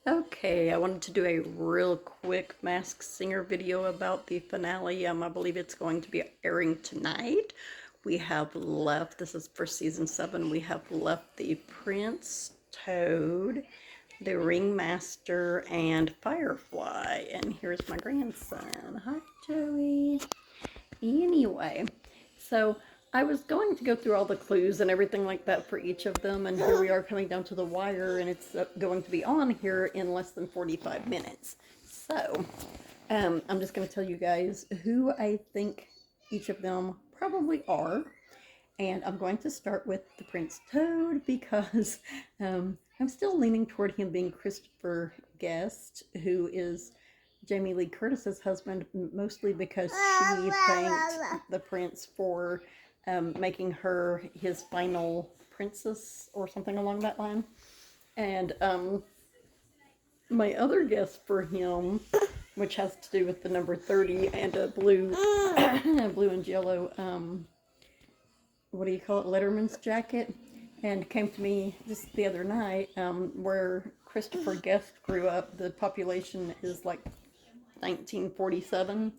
Okay, I wanted to do a real quick Masked Singer video about the finale. I believe it's going to be airing tonight. We have left, this is for season 7, we have left the Prince, Toad, the Ringmaster, and Firefly. And here's my grandson. Hi, Joey. Anyway, so I was going to go through all the clues and everything like that for each of them, and here we are coming down to the wire, and it's going to be on here in less than 45 minutes. So, I'm just going to tell you guys who I think each of them probably are. And I'm going to start with the Prince Toad because I'm still leaning toward him being Christopher Guest, who is Jamie Lee Curtis's husband, mostly because she thanked the prince for making her his final princess or something along that line. And my other guess for him, which has to do with the number 30 and a blue, blue and yellow, what do you call it, Letterman's jacket, and came to me just the other night, where Christopher Guest grew up. The population is like 1947,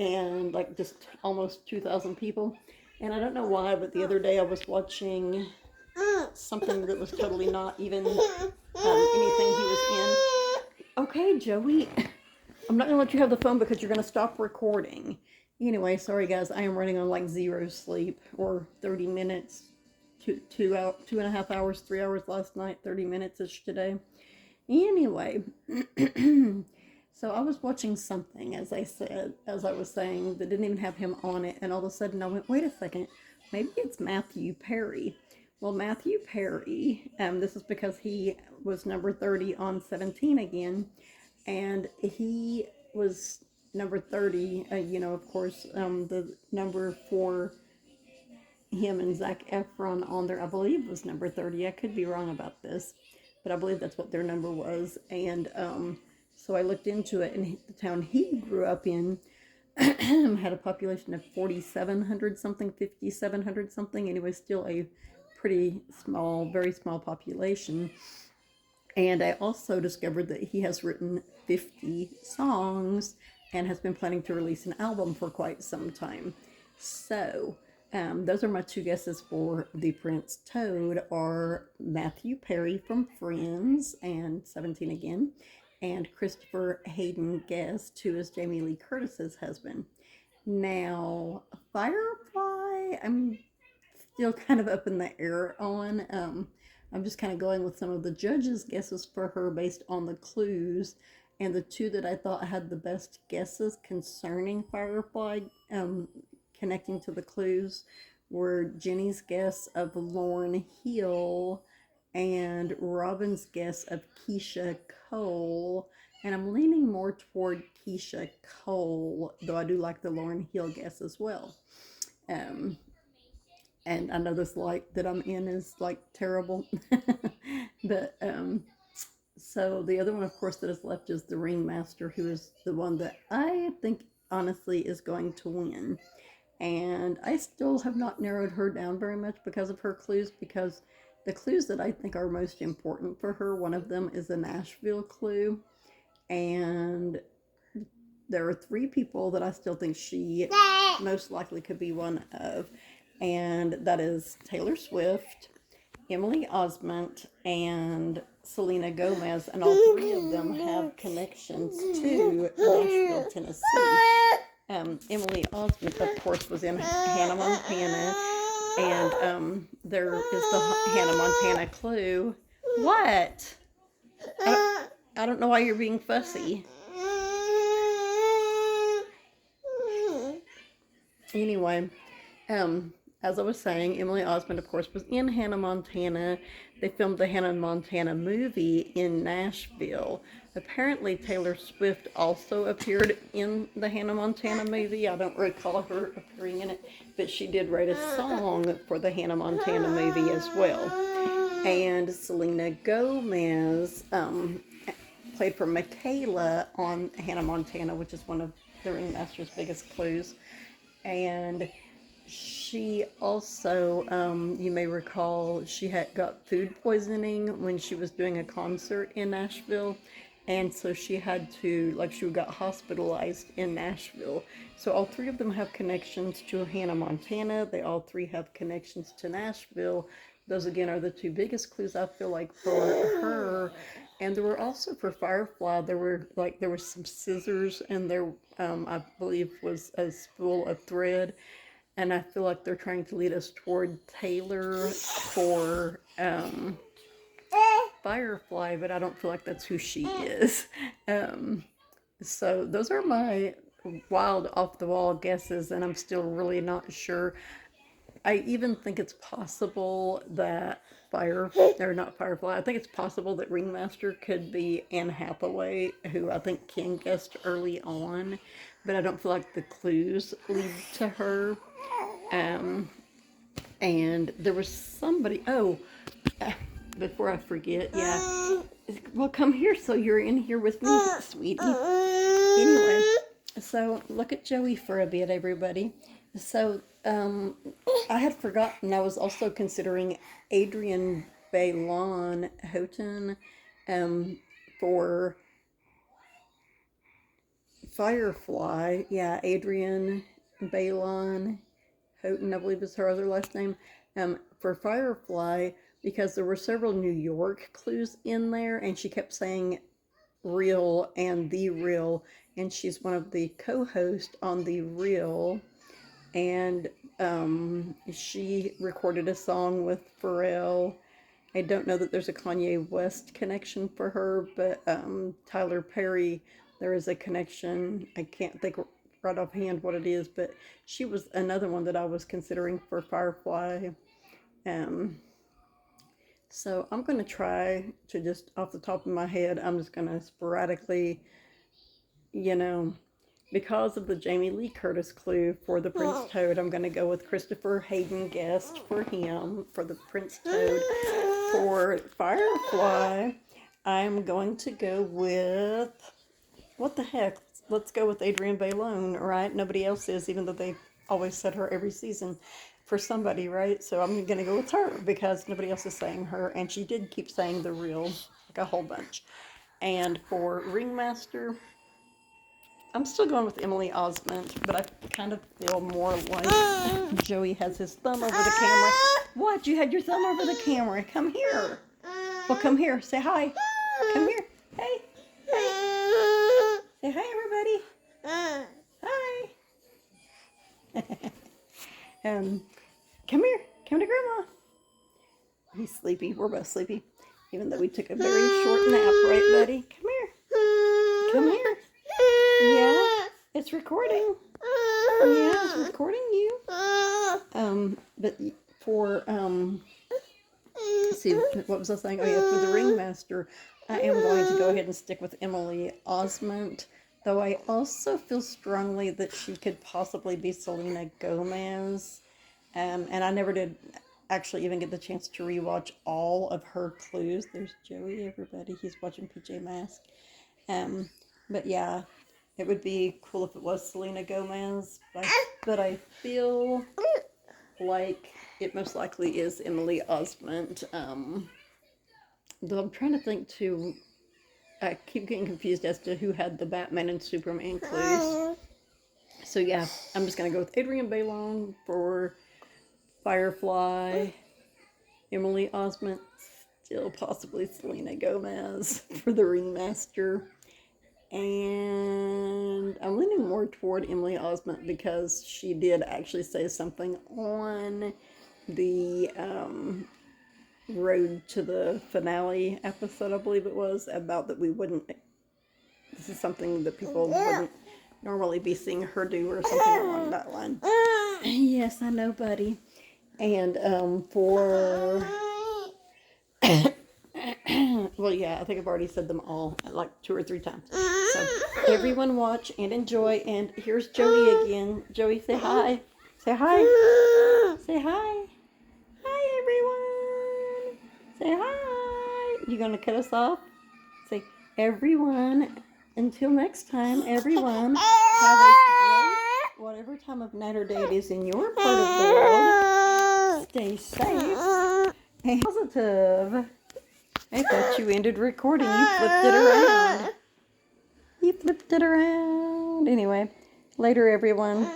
and like just almost 2,000 people. And I don't know why, but the other day I was watching something that was totally not even anything he was in. Okay, Joey, I'm not gonna let you have the phone because you're gonna stop recording. Anyway, sorry guys, I am running on like zero sleep, or 30 minutes, two out, 2.5 hours, 3 hours last night, 30 minutes ish today. Anyway, so I was watching something, as I was saying, that didn't even have him on it, and all of a sudden I went, wait a second, maybe it's Matthew Perry. Well, Matthew Perry, this is because he was number 30 on 17 again, and he was number 30, of course, the number for him and Zac Efron on there, I believe, was number 30. I could be wrong about this, but I believe that's what their number was. And so I looked into it, and the town he grew up in had a population of 4,700 something, 5,700 something, and it was still a pretty small, very small population. And I also discovered that he has written 50 songs and has been planning to release an album for quite some time. So, those are my two guesses for the Prince Toad, are Matthew Perry from Friends and 17 again, and Christopher Hayden Guest, who is Jamie Lee Curtis's husband. Now, Firefly, I'm still kind of up in the air on. I'm just kind of going with some of the judges' guesses for her based on the clues. And the two that I thought had the best guesses concerning Firefly, connecting to the clues, were Jenny's guess of Lauryn Hill and Robin's guess of Keisha Cole. And I'm leaning more toward Keisha Cole, though I do like the Lauryn Hill guess as well. And I know this light that I'm in is like terrible. But so the other one, of course, that is left is the Ringmaster, who is the one that I think honestly is going to win. And I still have not narrowed her down very much because of her clues, because the clues that I think are most important for her, one of them is a Nashville clue. And there are 3 people that I still think she most likely could be one of. And that is Taylor Swift, Emily Osment, and Selena Gomez, and all 3 of them have connections to Nashville, Tennessee. Emily Osment, of course, was in Hannah Montana, and there is the Hannah Montana clue. What? I don't know why you're being fussy. Anyway, as I was saying, Emily Osment, of course, was in Hannah Montana. They filmed the Hannah Montana movie in Nashville. Apparently, Taylor Swift also appeared in the Hannah Montana movie. I don't recall her appearing in it, but she did write a song for the Hannah Montana movie as well. And Selena Gomez played for Michaela on Hannah Montana, which is one of the Ringmaster's biggest clues. And She also, you may recall, she had got food poisoning when she was doing a concert in Nashville. And so she had to, like, she got hospitalized in Nashville. So all three of them have connections to Hannah, Montana. They all three have connections to Nashville. Those, again, are the two biggest clues I feel like for her. And there were also for Firefly, there were some scissors, and there, I believe, was a spool of thread. And I feel like they're trying to lead us toward Taylor for Firefly, but I don't feel like that's who she is. So those are my wild off the wall guesses, and I'm still really not sure. I even think it's possible that not Firefly. I think it's possible that Ringmaster could be Anne Hathaway, who I think Ken guessed early on, but I don't feel like the clues lead to her. And there was somebody. Oh, before I forget, yeah. Well, come here, so you're in here with me, sweetie. Anyway, so look at Joey for a bit, everybody. So, I had forgotten I was also considering Adrian Bailon Houghton, for Firefly. Yeah, Adrian Bailon Houghton, I believe is her other last name, for Firefly, because there were several New York clues in there, and she kept saying Real and The Real, and she's one of the co-hosts on The Real, and she recorded a song with Pharrell. I don't know that there's a Kanye West connection for her, but Tyler Perry, there is a connection. I can't think right offhand what it is, but she was another one that I was considering for Firefly. So I'm going to try to just, off the top of my head, I'm just going to sporadically, you know, because of the Jamie Lee Curtis clue for the Prince Toad, I'm going to go with Christopher Hayden Guest for him, for the Prince Toad. For Firefly, I'm going to go with, what the heck? Let's go with Adrienne Bailon, right? Nobody else is, even though they always said her every season for somebody, right? So I'm going to go with her because nobody else is saying her, and she did keep saying The Real, like a whole bunch. And for Ringmaster, I'm still going with Emily Osment, but I kind of feel more like Joey has his thumb over the camera. What? You had your thumb over the camera. Come here. Well, come here. Say hi. Come here. Hey. Hey. Say hi, everybody. Hi. Come here. Come to Grandma. He's sleepy. We're both sleepy, even though we took a very short nap, right, buddy? Come here. Come here. Yeah, it's recording. Yeah, it's recording you. But for, let's see, what was I saying? Oh, yeah, for the Ringmaster, I am going to go ahead and stick with Emily Osment, though I also feel strongly that she could possibly be Selena Gomez. And I never did actually even get the chance to rewatch all of her clues. There's Joey, everybody. He's watching PJ Masks. But yeah, it would be cool if it was Selena Gomez, but I feel like it most likely is Emily Osment. Though I'm trying to think too, I keep getting confused as to who had the Batman and Superman clues. So yeah, I'm just going to go with Adrienne Bailon for Firefly, Emily Osment, still possibly Selena Gomez for the Ringmaster. And I'm leaning more toward Emily Osment because she did actually say something on the road to the finale episode, I believe it was, about that this is something that people wouldn't normally be seeing her do or something along that line. Yes, I know, buddy. And for... well, yeah, I think I've already said them all like 2 or 3 times. So everyone watch and enjoy. And here's Joey again. Joey, say hi. Say hi. Say hi. Hi, everyone. Say hi. You gonna cut us off? Say, everyone. Until next time, everyone. Have a great, whatever time of night or day it is in your part of the world, stay safe and positive. I thought you ended recording. You flipped it around. You flipped it around. Anyway, later everyone.